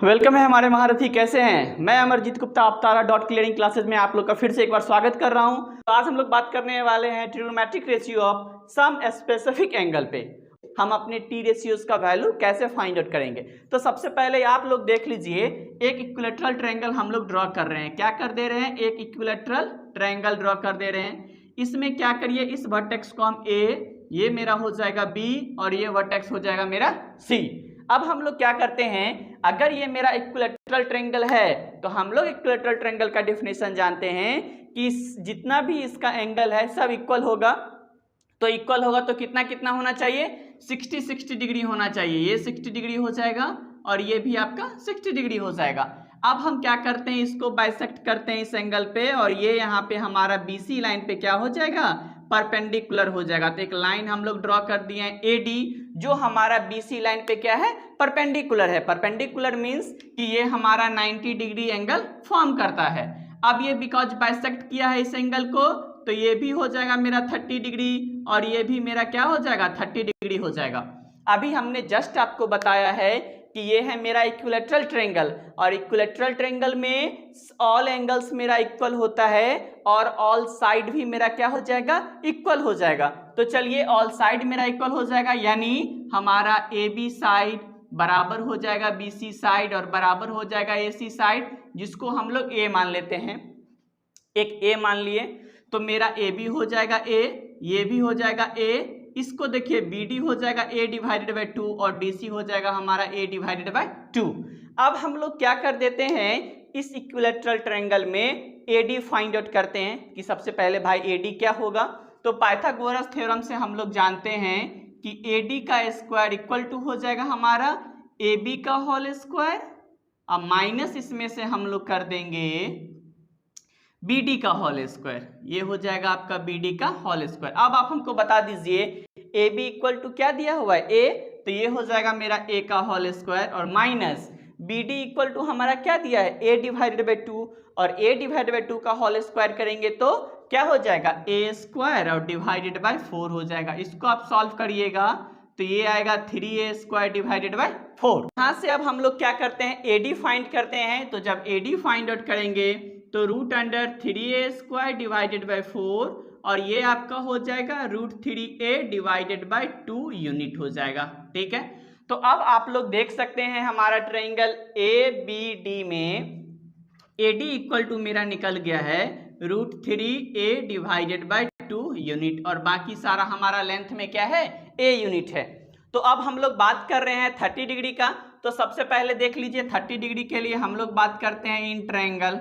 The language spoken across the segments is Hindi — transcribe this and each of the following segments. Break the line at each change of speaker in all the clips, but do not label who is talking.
वेलकम है हमारे महारथी। कैसे हैं? मैं Amarjeet Gupta Avatara dot clearing classes में आप लोग का फिर से एक बार स्वागत कर रहा हूं। तो आज हम लोग बात करने वाले हैं trigonometric ratio of some specific angle पे। हम अपने टी रेशियोज का वैल्यू कैसे फाइंड आउट करेंगे। तो सबसे पहले आप लोग देख लीजिए, एक इक्विलैटरल ट्रायंगल हम लोग ड्रॉ कर रहे हैं। क्या कर दे रहे हैं? एक इक्विलैटरल ट्रायंगल ड्रॉ कर दे रहे हैं। इसमें क्या करिए, इस वर्टेक्स को हम ए, ये मेरा हो जाएगा बी और ये वर्टेक्स हो जाएगा मेरा सी। अब हम लोग क्या करते हैं, अगर ये मेरा इक्विलैटरल ट्रायंगल है तो हम लोग इक्विलैटरल ट्रायंगल का डेफिनेशन जानते हैं कि जितना भी इसका एंगल है सब इक्वल होगा। तो इक्वल होगा तो कितना कितना होना चाहिए? 60 डिग्री होना चाहिए। ये 60 डिग्री हो जाएगा और ये भी आपका 60 डिग्री हो जाएगा। अब हम क्या करते हैं, इसको बाइसेक्ट करते हैं इस एंगल पे, और ये यहाँ पे हमारा बीसी लाइन पे क्या हो जाएगा? परपेंडिकुलर हो जाएगा। तो एक लाइन हम लोग ड्रॉ कर दिए हैं एडी, जो हमारा बीसी लाइन पे क्या है? परपेंडिकुलर है। परपेंडिकुलर मींस कि ये हमारा 90 डिग्री एंगल फॉर्म करता है। अब ये बिकॉज बाइसेक्ट किया है इस एंगल को, तो ये भी हो जाएगा मेरा 30 डिग्री और ये भी मेरा क्या हो जाएगा? 30 डिग्री हो जाएगा। अभी हमने जस्ट आपको बताया है कि ये है मेरा इक्विलैटरल ट्रायंगल, और इक्विलैटरल ट्रायंगल में ऑल एंगल्स मेरा इक्वल होता है और ऑल साइड भी मेरा क्या हो जाएगा? इक्वल हो जाएगा। तो चलिए, ऑल साइड मेरा इक्वल हो जाएगा, यानी हमारा ए बी साइड बराबर हो जाएगा बी सी साइड और बराबर हो जाएगा ए सी साइड, जिसको हम लोग ए मान लेते हैं। एक ए मान लिए तो मेरा ए बी हो जाएगा ए, ये भी हो जाएगा ए। इसको देखिए, बी डी हो जाएगा ए डिवाइडेड बाई 2 और डी सी हो जाएगा हमारा ए डिवाइडेड बाई 2। अब हम लोग क्या कर देते हैं, इस इक्विलैटरल ट्रायंगल में ए डी फाइंड आउट करते हैं कि सबसे पहले भाई ए डी क्या होगा। तो पाइथागोरस थ्योरम से हम लोग जानते हैं कि ए डी का स्क्वायर इक्वल टू हो जाएगा हमारा ए बी का होल स्क्वायर, अब माइनस इसमें से हम लोग कर देंगे बी डी का होल स्क्वायर। ये हो जाएगा आपका बी डी का होल स्क्वायर। अब आप हमको बता दीजिए ए बी इक्वल टू क्या दिया हुआ है? ए, तो ये हो जाएगा मेरा ए का होल स्क्वायर और minus B D equal to हमारा क्या दिया है? ए डिवाइडेड बाई 2, और ए डिवाइडेड बाई 2 का होल स्क्वायर करेंगे तो क्या हो जाएगा? ए स्क्वायर और डिवाइडेड बाई 4 हो जाएगा। इसको आप सॉल्व करिएगा तो ये आएगा 3a स्क्वायर डिवाइडेड बाई 4। यहाँ से अब हम लोग क्या करते हैं, ए डी फाइंड करते हैं। तो जब ए डी फाइंड आउट करेंगे तो root under 3a square divided by 4, और ये आपका हो जाएगा root 3a divided by 2 unit हो जाएगा। ठीक है, तो अब आप लोग देख सकते हैं हमारा ट्रायंगल ए बी डी में ए डी इक्वल टू मेरा निकल गया है root 3a divided by 2 unit, और बाकी सारा हमारा लेंथ में क्या है? a यूनिट है। तो अब हम लोग बात कर रहे हैं 30 डिग्री का। तो सबसे पहले देख लीजिए, 30 डिग्री के लिए हम लोग बात करते हैं इन ट्रायंगल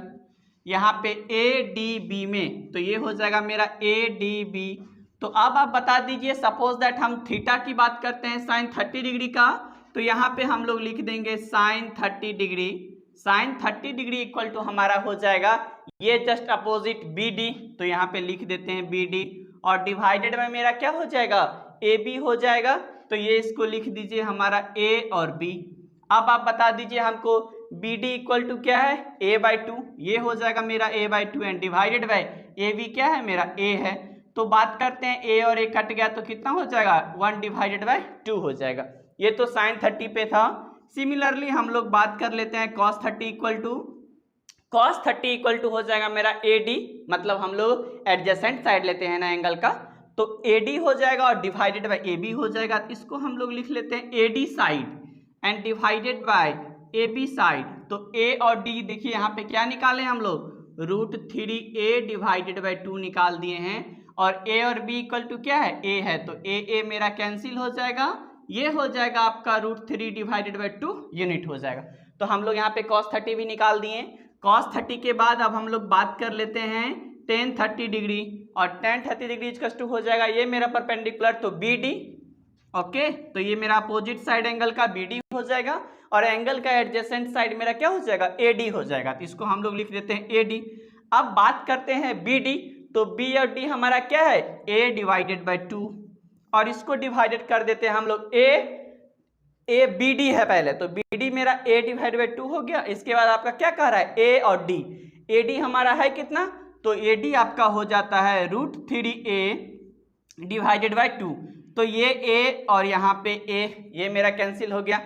यहाँ पे ए डी बी में, तो ये हो जाएगा मेरा ए डी बी। तो अब आप बता दीजिए, सपोज दैट हम थीटा की बात करते हैं साइन 30 डिग्री का, तो यहाँ पे हम लोग लिख देंगे sine 30 degree. Sine 30 degree equal to हमारा हो जाएगा ये जस्ट अपोजिट बी डी, तो यहाँ पे लिख देते हैं बी डी, और डिवाइडेड में मेरा क्या हो जाएगा? ए बी हो जाएगा। तो ये इसको लिख दीजिए हमारा ए और बी। अब आप बता दीजिए हमको बी डी इक्वल टू क्या है? ए बाई 2, ये हो जाएगा मेरा A by 2 and divided by A B क्या है? मेरा ए है। तो बात करते हैं, ए और ए कट गया तो कितना हो जाएगा? 1 डिवाइडेड बाई 2 हो जाएगा। ये तो साइन 30 पे था। सिमिलरली हम लोग बात कर लेते हैं कॉस 30 इक्वल टू हो जाएगा मेरा ए डी, मतलब हम लोग एडजेसेंट साइड लेते हैं ना एंगल का, तो ए डी हो जाएगा और डिवाइडेड बाई ए बी हो जाएगा। इसको हम लोग लिख लेते हैं A D side and divided by A B side. तो ए और डी देखिए यहाँ पे क्या निकाले हम लोग? रूट 3a डिवाइडेड बाई 2 निकाल दिए हैं, और ए और बी इक्वल टू क्या है? ए है। तो ए मेरा कैंसिल हो जाएगा, ये हो जाएगा आपका रूट 3 डिवाइडेड बाई 2 यूनिट हो जाएगा। तो हम लोग यहाँ पे cos 30 भी निकाल दिए। cos 30 के बाद अब हम लोग बात कर लेते हैं tan 30 डिग्री, और tan 30 डिग्री इक्वल टू हो जाएगा ये मेरा परपेंडिकुलर, तो बी डी। ओके, तो ये मेरा अपोजिट साइड एंगल का बी डी हो जाएगा, और एंगल का एडजेसेंट साइड मेरा क्या हो जाएगा? ए डी हो जाएगा। तो इसको हम लोग लिख देते हैं ए डी। अब बात करते हैं बी डी, तो बी और डी हमारा क्या है? ए डिवाइडेड बाई 2, और इसको डिवाइडेड कर देते हैं हम लोग ए बी डी है पहले, तो बी डी मेरा ए डिवाइडेड बाई 2 हो गया। इसके बाद आपका क्या कह रहा है? ए और डी। ए डी हमारा है कितना? तो ए डी आपका हो जाता है रूट 3a डिवाइडेड बाई 2, तो ये a और यहाँ पे a, ये मेरा कैंसिल हो गया।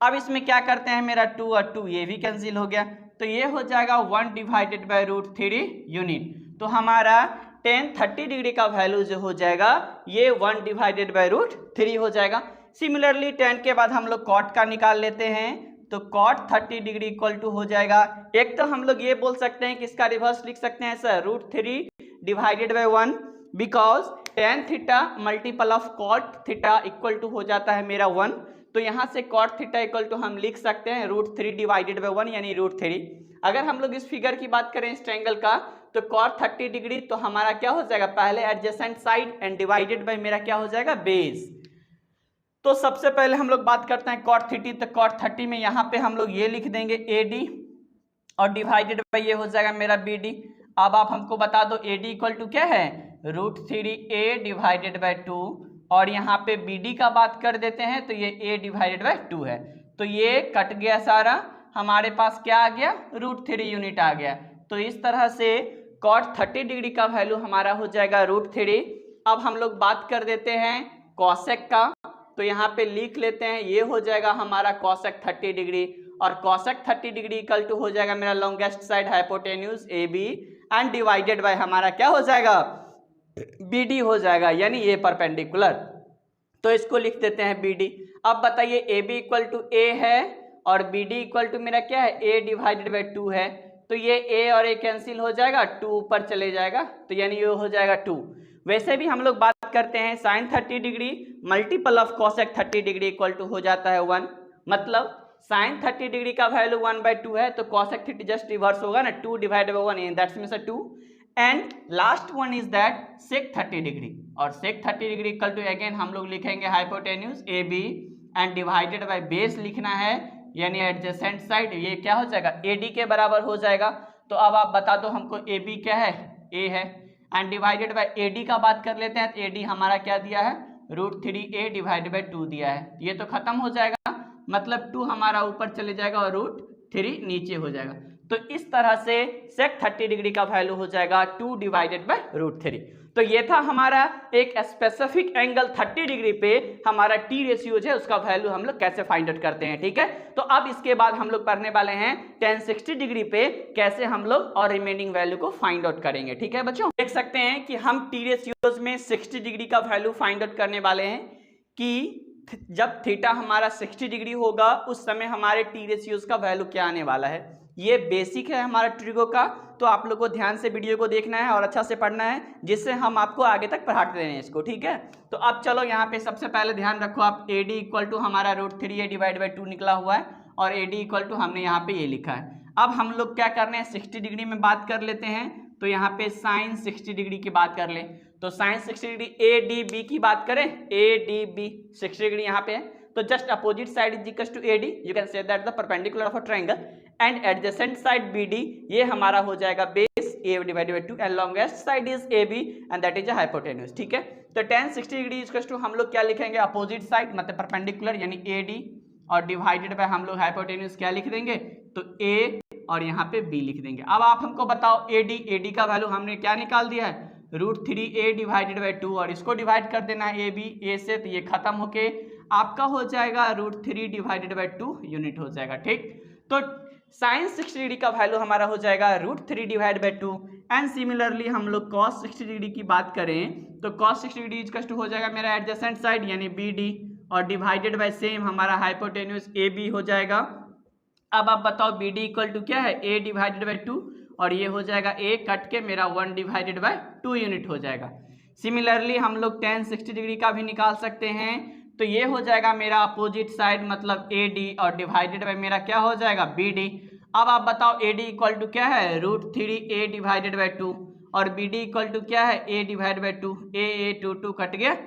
अब इसमें क्या करते हैं, मेरा 2 और 2 ये भी कैंसिल हो गया, तो ये हो जाएगा 1 डिवाइडेड बाय √3 यूनिट। तो हमारा tan 30 डिग्री का वैल्यू जो हो जाएगा ये 1 डिवाइडेड बाय √3 हो जाएगा। सिमिलरली tan के बाद हम लोग cot का निकाल लेते हैं, तो cot 30 डिग्री इक्वल टू हो जाएगा, एक तो हम लोग ये बोल सकते हैं कि इसका रिवर्स लिख सकते हैं sir √3 divided by 1, because tan theta multiple of cot theta equal to हो जाता है मेरा 1, तो यहाँ से cot थीटा इक्वल टू हम लिख सकते हैं √3 डिवाइडेड बाय 1 यानी √3। अगर हम लोग इस फिगर की बात करें इस ट्रायंगल का, तो cot 30 डिग्री तो हमारा क्या हो जाएगा, पहले adjacent side and divided bye मेरा क्या हो जाएगा, बेस। तो सबसे पहले हम लोग बात करते हैं cot 30, तो cot 30 में यहाँ पे हम लोग ये लिख देंगे AD और डिवाइडेड बाय ये हो जाएगा मेरा BD। अब आप हमको बता दो AD इक्वल टू क्या है, √3a डिवाइडेड बाय 2, और यहाँ पे BD का बात कर देते हैं तो ये a डिवाइडेड बाय 2 है, तो ये कट गया सारा, हमारे पास क्या आ गया, √3 यूनिट आ गया। तो इस तरह से cot 30 डिग्री का वैल्यू हमारा हो जाएगा √3। अब हम लोग बात कर देते हैं cosec का, तो यहाँ पे लिख लेते हैं ये हो जाएगा हमारा cosec 30 डिग्री, और cosec 30 डिग्री इक्वल टू हो जाएगा मेरा longest side hypotenuse AB and divided bye हमारा क्या हो जाएगा, BD हो जाएगा, यानी ये परपेंडिकुलर, तो इसको लिख देते हैं BD। अब बताइए AB इक्वल टू A है और BD इक्वल टू मेरा क्या है, A डिवाइडेड बाय 2 है, तो ये A और A कैंसिल हो जाएगा, 2 ऊपर चले जाएगा, तो यानी ये हो जाएगा 2। वैसे भी हम लोग बात करते हैं sin 30 degree multiple of cosec 30 degree equal to हो जाता है 1, मतलब sin 30 डिग्री का वैल्यू 1/2 है, तो cosec 30 जस्ट रिवर्स होगा ना, 2 divided by 1 that's means 2, and last one is that sec 30 degree, और sec 30 degree equal to again हम लोग लिखेंगे hypotenuse AB and divided by base लिखना है, यानी एडजेसेंट साइड, ये क्या हो जाएगा, AD के बराबर हो जाएगा। तो अब आप बता दो हमको AB क्या है, A है, एंड डिवाइडेड बाय AD का बात कर लेते हैं, तो AD हमारा क्या दिया है, √3a डिवाइडेड बाय 2 दिया है, ये तो खत्म हो जाएगा, मतलब 2 हमारा ऊपर चले जाएगा और √3 नीचे हो जाएगा। तो इस तरह से sec 30 डिग्री का वैल्यू हो जाएगा 2 डिवाइडेड बाय √3। तो ये था हमारा एक स्पेसिफिक एंगल 30 डिग्री पे हमारा T रेशियो है, उसका वैल्यू हम लोग कैसे फाइंड आउट करते हैं, ठीक है। तो अब इसके बाद हम लोग पढ़ने वाले हैं tan 60 डिग्री पे कैसे हम लोग और रिमेनिंग वैल्यू को फाइंड आउट करेंगे, ठीक है बच्चों। देख सकते हैं कि हम T रेशियोज में 60 डिग्री का वैल्यू फाइंड आउट करने वाले हैं कि जब थीटा हमारा 60 डिग्री होगा उस समय हमारे T रेशियोज का वैल्यू क्या आने वाला है। ये बेसिक है हमारा ट्रिगो का, तो आप लोग को ध्यान से वीडियो को देखना है और अच्छा से पढ़ना है, जिससे हम आपको आगे तक पढ़ाते रहें इसको, ठीक है। तो अब चलो यहाँ पे सबसे पहले ध्यान रखो आप, AD इक्वल टू हमारा √3a डिवाइड बाई 2 निकला हुआ है, और AD इक्वल टू हमने यहाँ पे ये लिखा है। अब हम लोग क्या कर रहे हैं, 60 डिग्री में बात कर लेते हैं, तो यहाँ पे साइन 60 डिग्री की बात कर लें, तो साइन 60 डिग्री ADB की बात करें, ADB 60 डिग्री यहाँ पे है, तो just opposite side is equal to AD, you can say that the perpendicular of a triangle, and adjacent side BD, ये हमारा हो जाएगा base A divided by 2, and longest side is AB and that is a hypotenuse, ठीक है। तो tan 60 डिग्री इक्वल टू हम लोग क्या लिखेंगे, अपोजिट साइड मतलब परपेंडिकुलर यानी AD, और डिवाइडेड बाय हम लोग हाइपोटेन्यूज क्या लिख देंगे, तो A और यहाँ पे B लिख देंगे। अब आप हमको बताओ AD का वैल्यू हमने क्या निकाल दिया है, √3a डिवाइडेड बाय 2, और इसको डिवाइड कर देना है A से, तो ये खत्म होके आपका हो जाएगा √3 डिवाइडेड बाय 2 यूनिट हो जाएगा, ठीक। तो साइन 60 डिग्री का वैल्यू हमारा हो जाएगा √3 डिवाइड बाय 2, एंड सिमिलरली हम लोग cos 60 डिग्री की बात करें तो cos 60 डिग्री इक्वल टू हो जाएगा मेरा एडजेसेंट साइड यानी BD, और डिवाइडेड बाय सेम हमारा हाइपोटेन्यूज AB हो जाएगा। अब आप बताओ BD इक्वल टू क्या है, A डिवाइडेड बाय 2, और ये हो जाएगा A कट के मेरा 1 डिवाइडेड बाय 2 यूनिट हो जाएगा। सिमिलरली हम लोग tan 60 डिग्री का भी निकाल सकते हैं, तो ये हो जाएगा मेरा अपोजिट साइड मतलब AD, और डिवाइडेड बाय मेरा क्या हो जाएगा BD। अब आप बताओ AD इक्वल टू क्या है, √3a डिवाइडेड बाय 2, और BD इक्वल टू क्या है, A divided by 2, A 2 cut गया,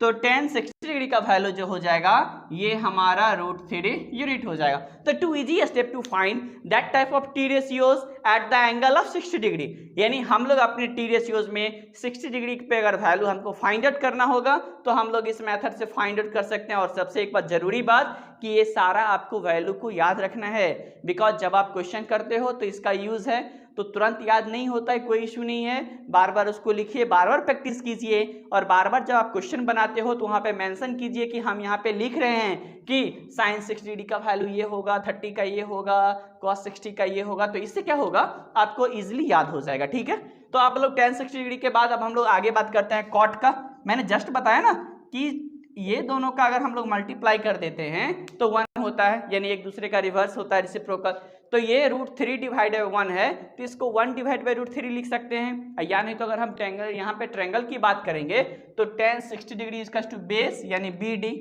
तो tan 60 डिग्री का वैल्यू जो हो जाएगा ये हमारा √3 यूनिट हो जाएगा। तो two easy step to find that type of T ratios at the angle of 60 degree, यानी हम लोग अपने T रेशियोज में 60 डिग्री पे अगर वैल्यू हमको फाइंड आउट करना होगा तो हम लोग इस मेथड से फाइंड आउट कर सकते हैं। और सबसे एक बात जरूरी बात कि ये सारा आपको वैल्यू को याद रखना है, बिकॉज जब आप क्वेश्चन करते हो तो इसका यूज है। तो तुरंत याद नहीं होता है, कोई इशू नहीं है, बार बार उसको लिखिए, बार बार प्रैक्टिस कीजिए और बार बार जब आप क्वेश्चन बनाते हो तो वहाँ पे मेंशन कीजिए कि हम यहाँ पे लिख रहे हैं कि साइन 60 डिग्री का वैल्यू ये होगा, 30 का ये होगा, cos 60 का ये होगा। तो इससे क्या होगा, आपको इजीली याद हो जाएगा। ठीक है, तो आप लोग tan 60 डिग्री के बाद अब हम लोग आगे बात करते हैं कॉट का। मैंने जस्ट बताया ना कि ये दोनों का अगर हम लोग मल्टीप्लाई कर देते हैं तो 1 होता है, यानी एक दूसरे का रिवर्स होता है, रेसिप्रोकल। तो ये √3 डिवाइड बाय 1 है, तो इसको 1 डिवाइड बाय √3 लिख सकते हैं। या नहीं तो अगर हम ट्रायंगल, यहाँ पे ट्रायंगल की बात करेंगे तो tan 60 डिग्री इसका टू बेस यानी BD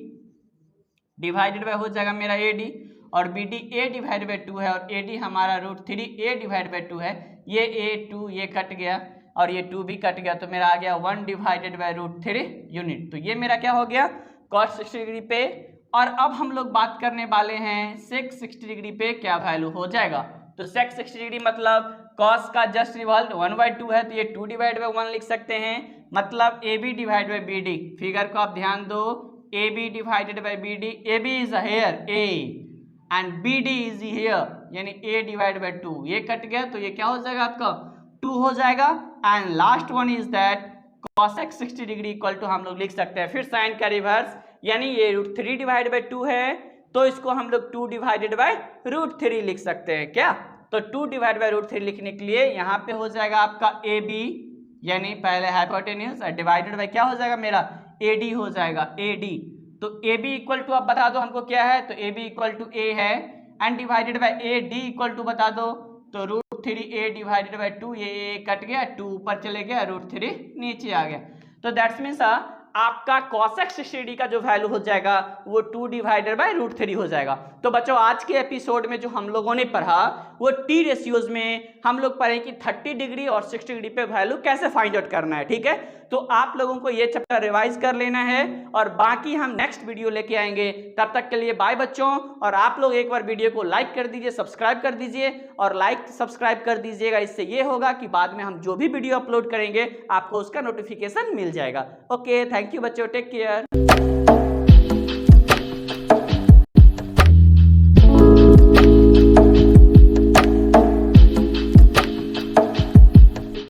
डिवाइडेड बाय हो जाएगा मेरा AD, और BD A डिवाइड बाय 2 है और AD हमारा √3 A डिवाइड बाय 2 है। ये A2 ये कट गया और ये 2 भी कट गया, तो मेरा आ गया 1 डिवाइडेड बाय √3 यूनिट। तो ये मेरा क्या हो गया, cos 60 डिग्री पे। और अब हम लोग बात करने वाले हैं sec 60 डिग्री पे क्या वैल्यू हो जाएगा। तो sec 60 डिग्री मतलब cos का जस्ट रिवल्ट 1/2 है, तो ये 2 डिवाइड बाय 1 लिख सकते हैं, मतलब AB divide by BD। Figure को आप ध्यान दो, AB divided by BD, AB is here A and BD is here, यानी A डिवाइड बाय 2। ये कट गया तो ये क्या हो जाएगा आपका 2 हो जाएगा। And last one is that cosec 60 degree equal to हम लोग लिख सकते हैं फिर साइन का रिवर्स, यानी ये √3 डिवाइड बाय 2 है, तो इसको हम लोग 2 डिवाइडेड बाय √3 लिख सकते हैं क्या। तो 2 डिवाइड बाय √3 लिखने के लिए यहाँ पे हो जाएगा आपका AB, यानी पहले हाइपोटेन्यूज डिवाइडेड बाय क्या हो जाएगा मेरा AD हो जाएगा AD। तो AB इक्वल टू आप बता दो हमको क्या है, तो AB इक्वल टू A है, and divided by AD equal to बता दो, तो √3A डिवाइडेड बाय 2, ये कट गया, 2 ऊपर चले गया, √3 नीचे आ गया। तो दैट्स मीन्स आपका cosec 60 डिग्री का जो वैल्यू हो जाएगा वो 2 डिवाइडेड बाय √3 हो जाएगा। तो बच्चों आज के एपिसोड में जो हम लोगों ने पढ़ा वो टी रेशियोज में हम लोग पढ़े कि 30 डिग्री और 60 डिग्री पे वैल्यू कैसे फाइंड आउट करना है। ठीक है, तो आप लोगों को ये चैप्टर रिवाइज कर लेना है और बाकी हम नेक्स्ट वीडियो लेके आएंगे। तब तक के लिए बाय बच्चों, और आप लोग एक बार वीडियो को लाइक कर दीजिए, सब्सक्राइब कर दीजिए और लाइक सब्सक्राइब कर दीजिएगा। इससे ये होगा कि बाद में हम जो भी वीडियो अपलोड करेंगे आपको उसका नोटिफिकेशन मिल जाएगा। ओके, थैंक यू बच्चों, टेक केयर।